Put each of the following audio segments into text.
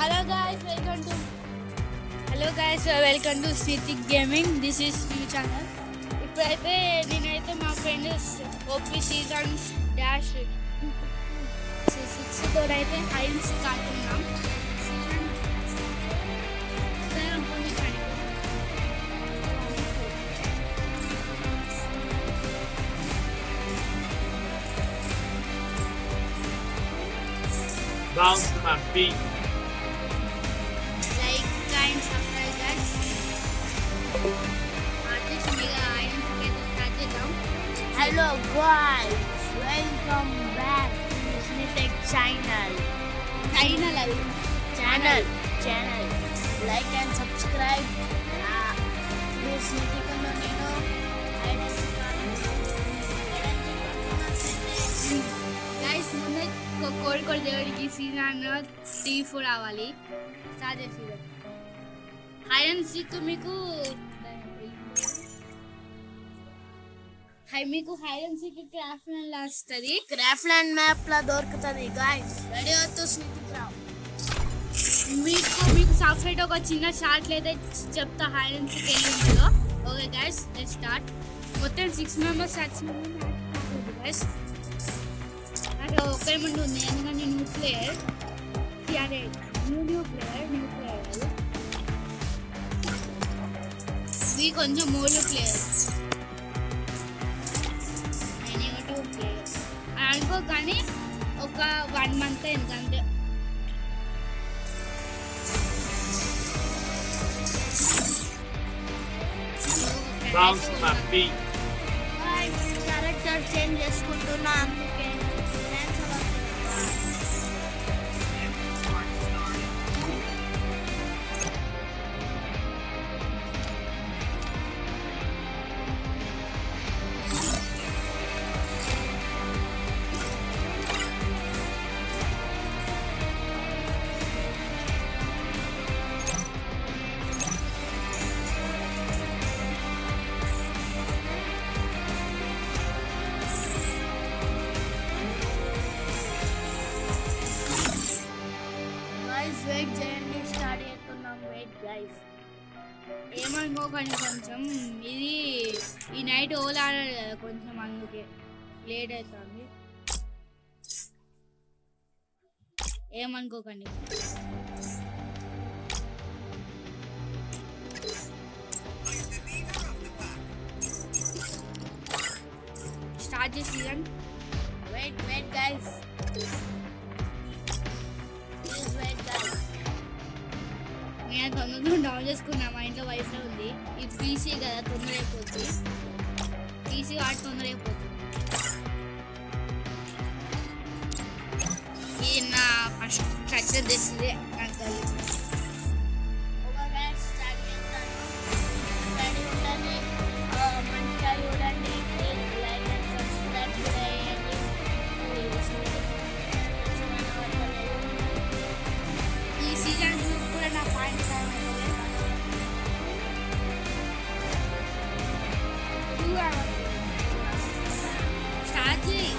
Hello guys, welcome to Sneetik Gaming. This is new channel. ఇప్పుడైతే నేనైతే మా friends OP season dash 6 తోడైతే హైన్స్ కాడుతున్నాం. Bounce to my feet. Like, kind, subscribe guys. Hello guys, welcome back to Sneetik channel. Channel. Like and subscribe. Please Sneetik నేను guys ముందే కోడికోడి దేవుడికి సీజన్ 3 రావాలి. స్టార్ట్ చేసి హైడ్ అండ్ సీక్ మీకు hide and seek craft land లా వస్తుంది. Craft land map లా దొరుకుతుంది గాయ్స్. రెడీ అవుతూ స్నీతిక్ రావు. మీకు సపరేట్ ఒక చిన్న షార్ట్ అయితే చెప్తా హైడ్ అండ్ సీక్ ఎన్ని ఉంటుందో. Okay guys, let's start. మొత్తం 6 మెంబర్స్ గైస్. నాకు ఒకే ముందు ఉంది ఎందుకంటే న్యూ ప్లేయర్ ఇది కొంచెం మోల్డ్ ప్లేయర్ నేను 2 ప్లేయర్ అనుకో, కానీ ఒక 1 మంత్ ఎందుకంటే Bounce to my feet. Character change చేసుకుంటున్నా అందుకే వెయిట్ చేయండి, స్టార్ట్ చేస్తున్నాం. Wait guys. ఏమనుకోకండి, కొంచెం ఇది ఈ నైట్ ఓల్ ఆడారు కదా, కొంచెం అందుకే లేట్ అవుతుంది. ఏమనుకోకండి. స్టార్ట్ చేసి వెయిట్ గైస్. నేను తొందరగా డౌన్ చేసుకున్నా. మా ఇంట్లో వైఫై ఉంది. ఇది పీసీ కదా, తొందర అయిపోతుంది. పీసీ వాటి తొందర అయిపోతుంది. ఇది నా ఫస్ట్ స్ట్రక్చర్ తెచ్చిందే నాకు తెలియదు. మంచిగా చూడండి, లైక్ అండ్ సబ్స్క్రైబ్ కూడా చేయండి. ఈ సీజన్ కూడా నా పాయింట్ స్టార్ట్ చేయి.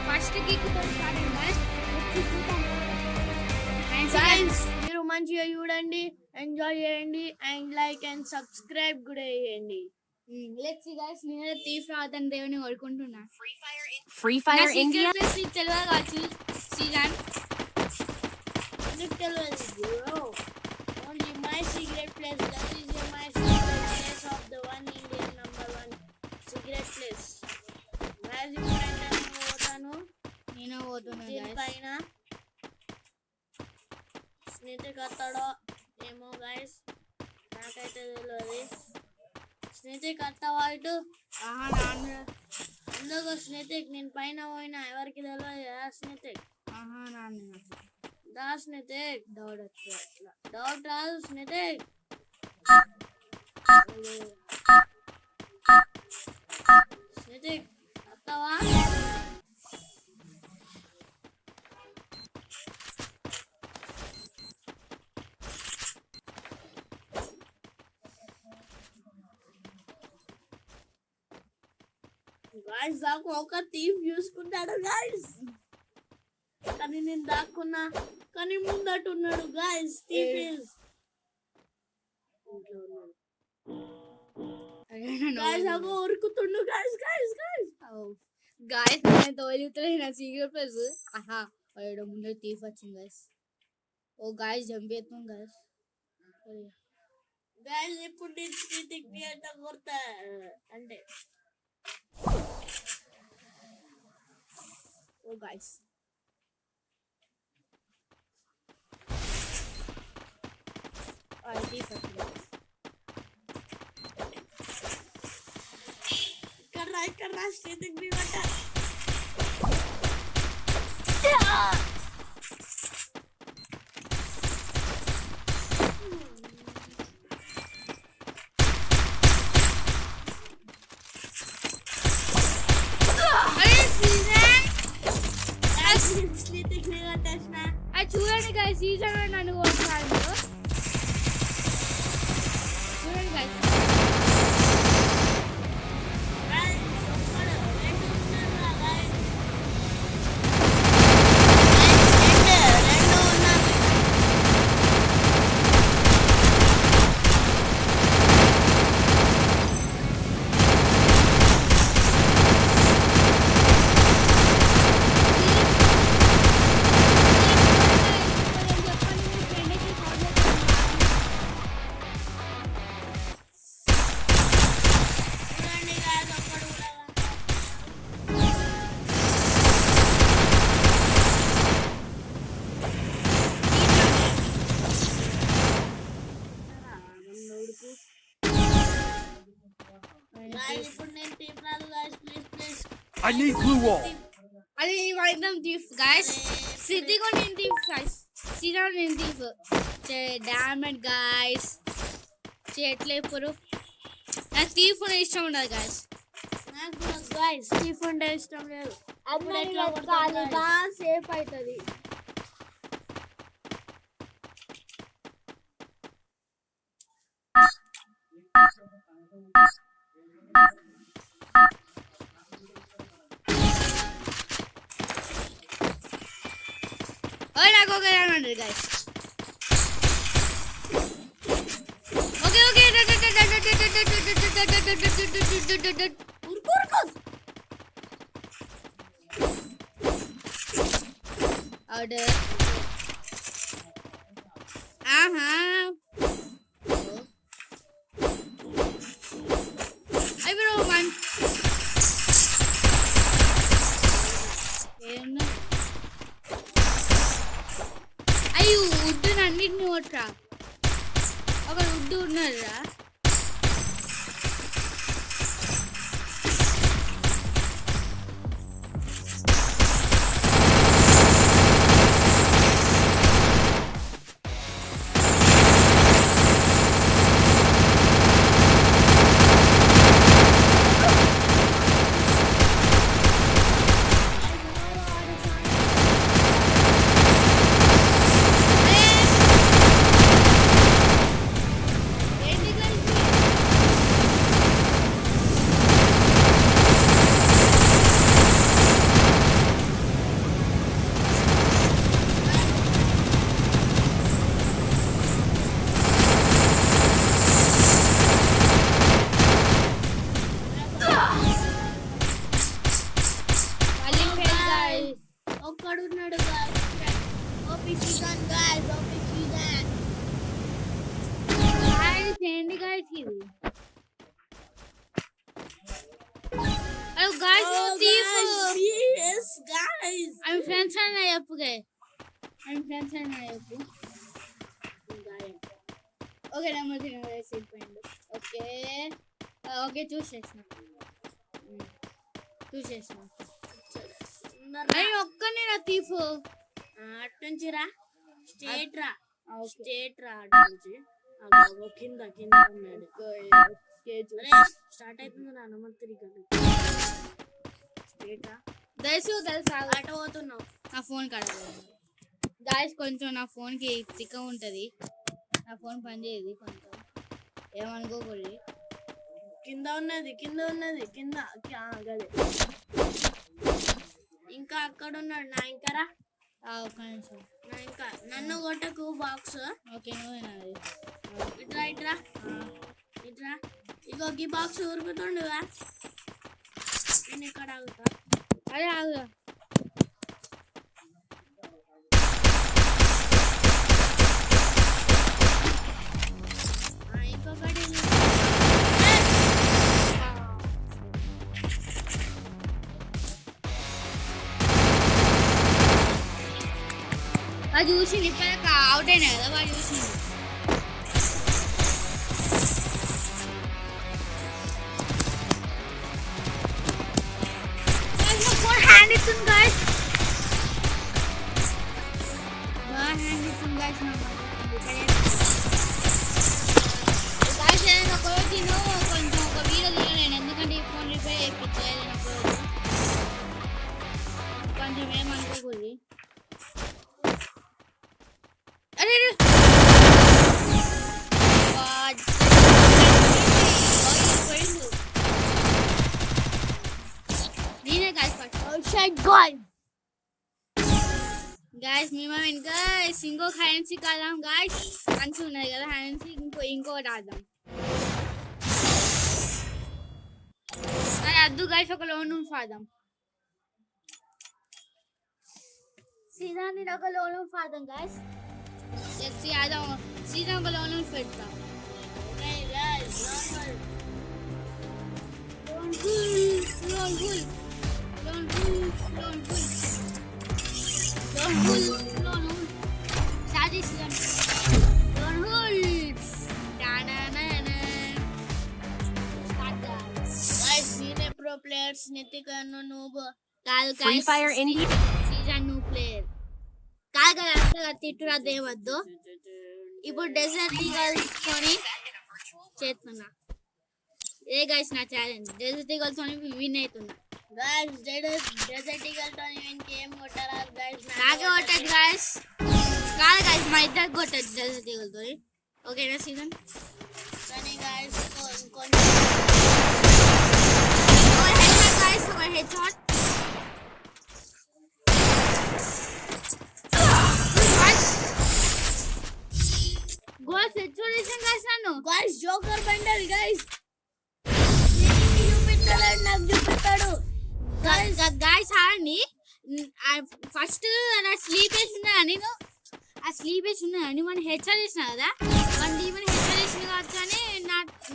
ఫస్ట్ కిక్ మీరు మంచిగా చూడండి, ఎంజాయ్ చేయండి అండ్ లైక్ అండ్ సబ్స్క్రైబ్ కూడా చేయండి. లెట్స్ గైస్, నేను థీఫ్ రావద్దని దేవుని కోరుకుంటున్నా. Free Fire India. తెలియదు కావచ్చు సీజన్. ఎందుకు తెలియదు bro? Only my secret place. That is my secret place of the one Indian number 1 secret place. Magic plant పోతాను. నేను పోతున్నా దీనిపైన స్నేహితుడికి వస్తాడో ఏమో గైస్, నాకైతే తెలియదు. స్నేహితుడికి వస్తావా ఇటు? ఎందుకు స్నేహితుడికి నేను పైన పోయినా ఎవరికి తెలియదు కదా స్నేహితుడికి. దా స్నేహితుడికి డౌట్ రాదు స్నేహితుడికి. స్నేహితుడికి వస్తావా? గాయస్ నాకు ఒక థీఫ్ చూసుకుంటాడు గాయస్, కానీ నేను దాక్కున్నా, కానీ ముందట ఉన్నాడు గాయస్. థీఫ్ ఇస్ గాయస్ నాకు ఉరుకుతుండు గాయస్ గాయస్ గాయస్. గాయస్ నేను తోలుగుతలే నా సీక్రెట్ ప్లేస్. ఆహా వాడు ముందు తీఫ్ వచ్చింది గాయస్. ఓ గాయస్ జంప్ చేస్తాం గాయస్. గాయస్ ఇప్పుడు నేను స్ట్రీటింగ్ మీ అంటే కొడతా అంటే ఓ గాయస్ తీఫ్ వచ్చింది guys. ఇక్కడ రా స్ట్రీటింగ్ మీ అంటే స్ట్రీటింగ్ మీ అంటే అది చూడండి గాయస్ సీజన్ నన్ను కొడతాను చూడండి గాయస్. ఇప్పుడు నేను టీమ్ రాదు guys, please please. I need blue wall. అది వైద్యం తీఫ్ గాయస్. సిద్ధి కూడా నేను తీఫ్ గాయస్. సీజన్ నేను తీఫ్ డామేజ్ గాయస్. ఎట్లా ఇప్పుడు నాకు తీఫ్ ఇష్టం ఉండదు గాయస్. నాకు కూడా గాయస్ టీఫ్ అంటే ఇష్టం లేదు. అప్పుడు ఎట్లా కొడతాను సేఫ్ అవుతుంది. నాకు ఒక రాను గాయస్. ఓకే ఓకే ఆర్డర్ ఆహా ఐబ్రో వన్ ఏమన్నా అయ్యో ఉడ్డు అన్నిటిని కొట్టరా. ఒక ఉడ్డు ఉన్నారా ఒక్కడున్నాడు guys. OP season guys, OP season. Guys ఏంటి గాయస్ ఇది. అయ్యో guys thief yes guys. I'm friends అని చెప్పు గాయ్. I'm friends అని చెప్పు. ఓకే నెంబర్ 3 అయిపోయింది. ఓకే ఓకే చూసేసిన అయ్యి ఒక్కనే నా తీఫ్. అటు నుంచి రా, స్ట్రేట్ రా, ఓకే స్ట్రేట్ రా అటు నుంచి. అగో కింద కింద ఉన్నాడు. స్టార్ట్ అవుతుంది రా నెంబర్ 3 గంట. స్ట్రేట్ రా తెలుసు అటు పోతున్నావు. నా ఫోన్ కాడ గాయస్ కొంచెం నా ఫోన్కి తిక్క ఉంటుంది. నా ఫోన్ పనిచేయదు కొంచెం, ఏమనుకోకూడదు. కింద ఉన్నది గదే ఇంకా అక్కడ ఉన్నాడు నా ఇంకరా ఒక్క నిమిషం. నా ఇంకా నన్ను కొట్టకు బాక్స్ ఓకే నువ్వేనాది. ఇట్రా ఇట్రా ఇగో ఈ బాక్స్ ఉరుకుతుండుగా నేను ఇక్కడ ఆగుతా అరే ఆగు. ఇంకొకటి అది చూసింది ఇప్పుడు అవుట్ అయినా కదా వాడు చూసింది. హ్యాండ్ ఇస్తుంది గాయస్, బాగా హ్యాండ్ ఇస్తుంది గాయస్. గాయస్ ఏదైనా ఒక రోజు కొంచెం ఒక వీడియో తీయలేను ఎందుకంటే ఈ ఫోన్ రిపేర్ చేయించలేదు. కొంచెం ఏమనుకోకూడదు. అరే నేనే గాయస్ మేము ఇంకా ఇంకో హ్యాండ్స్ కాదాం గాయస్. మంచిగా ఉన్నది కదా హ్యాండ్స్, ఇంకోటి ఆడదాం. సరే అద్దు గాయస్, ఒక లోన్ రూమ్స్ ఆడదాం. సీజన్ ఒక లోన్ రూమ్స్ ఆడదాం గాయస్. సీజన్ ఒక లోన్ రూమ్స్ పెడతాం. ప్రో ప్లేయర్స్ నితిక నువ్వు Free Fire India. Season new player కాదు కదా, తిట్టురా దేవద్దు. ఇప్పుడు డెజర్ట్ ఈగల్స్ తోని చేస్తున్నా. ఏ గైస్ నా ఛాలెంజ్ డెజర్ట్ ఈగల్స్ తోని విన్ అవుతున్నా. గైస్ డెజర్ట్ ఈగల్ తో ఇంకేం కొట్టరాదు గైస్. నాకే కొట్టదు గైస్. కాదు గైస్ మా ఇద్దరికి కొట్టదు డెజర్ట్ ఈగల్ తోని. ఓకేనా సీజన్? కానీ guys head shot goal set చేసాం గైస్. నన్ను గైస్ జోకర్ బండల్ గైస్ చూపిస్తాడు నాకు చూపిస్తాడు గైస్ ఆడండి. ఫస్ట్ నా స్లీప్ వేసి ఉన్నా నేను ఆ స్లీప్ వేసి ఉన్నా అని మనం హెచ్ఆర్ చేసిన కదా, మన టీం హెచ్ఆర్ చేసింది కాదు కానీ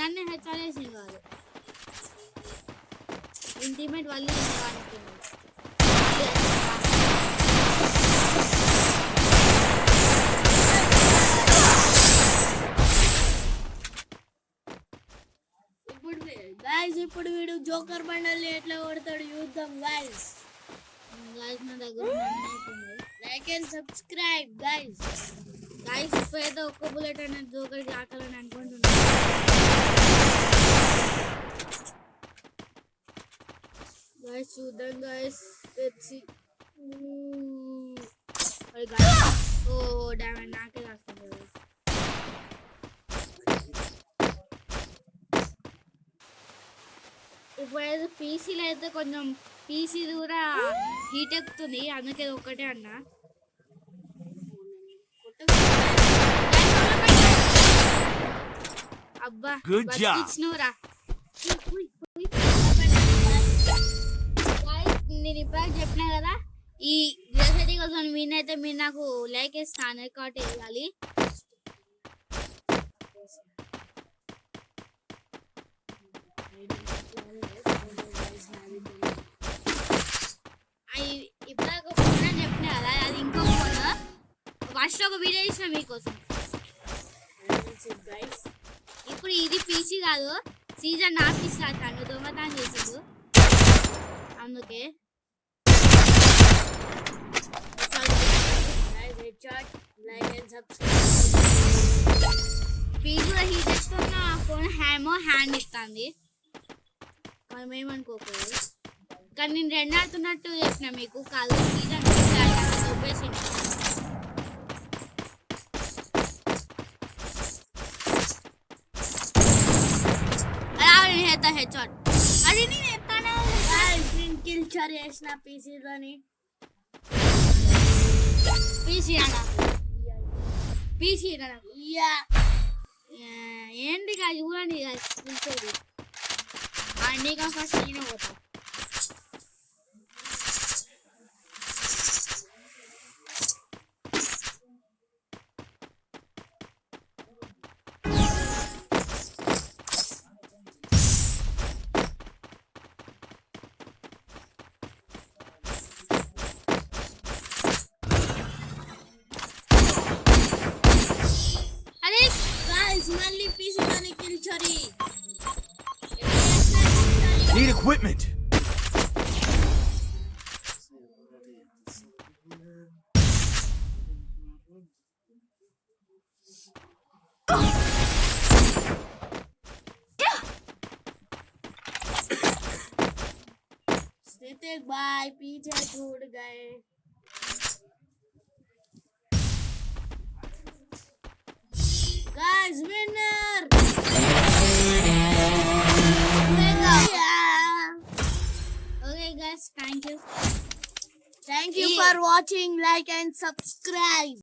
నన్ను హెచ్ఆర్ చేసింది కాదు. ఇంటిమేట్ వాళ్ళు ఇప్పుడు వీడు జోకర్ బండల్ ఎట్లా కొడతాడు చూద్దాం గైస్. నా దగ్గర లైక్ అండ్ సబ్స్క్రైబ్ గైస్. ఇప్పుడైతే ఒక్క బుల్లెట్ అనేది జోకర్కి ఆకాలని అనుకుంటున్నాను. గైస్ చూద్దాం గైస్. ఓ డామేజ్ నాకే రాస్తుంది. ఇప్పుడైతే పీసీలో అయితే కొంచెం పీసీ కూడా హీట్ ఎక్కుతుంది, అందుకే ఒక్కటే అన్నా. అబ్బా ఇచ్చినవురా. నేను ఇప్పుడు చెప్పినా కదా, ఈ గ్రసెటీ కోసం విన్ అయితే మీరు నాకు లైక్ ఇస్తాను, రికార్డ్ వేయాలి. ఇప్పుడు ఒక ఫోన్ అని చెప్పినా కదా, అది ఇంకో ఫోన్. ఫస్ట్ ఒక వీడియో ఇచ్చిన మీకోసం. ఇప్పుడు ఇది పీసీ కాదు, సీజన్ నాకు ఇస్తాను దొంగతనం చేసిండు అందుకే. పీజీలో హీట్ ఇస్తున్న ఫోన్ హ్యాండ్ ఇస్తుంది, మనం ఏమనుకోకూడదు. కానీ నేను రెండు ఆడుతున్నట్టు చేసిన మీకు కాదు, సీజన్ దొబ్బేసింది. అలా కొడతా హెడ్ షాట్. అది నేను ఎత్తాను. Guys, నేను కిల్ చేసిన పీసీ లోని. పీసీ అన్నా యా ఏంటి కాదు చూడండి చూసేది నీకు ఫస్ట్ నేనే పోతా. అరే guys, మళ్ళీ పీసీ లోని కిల్ చోరీ. Need equipment. स्थितिक भाई पीछे छूट गए. Guys, winner! Okay guys thank you Thank you for watching, like and subscribe.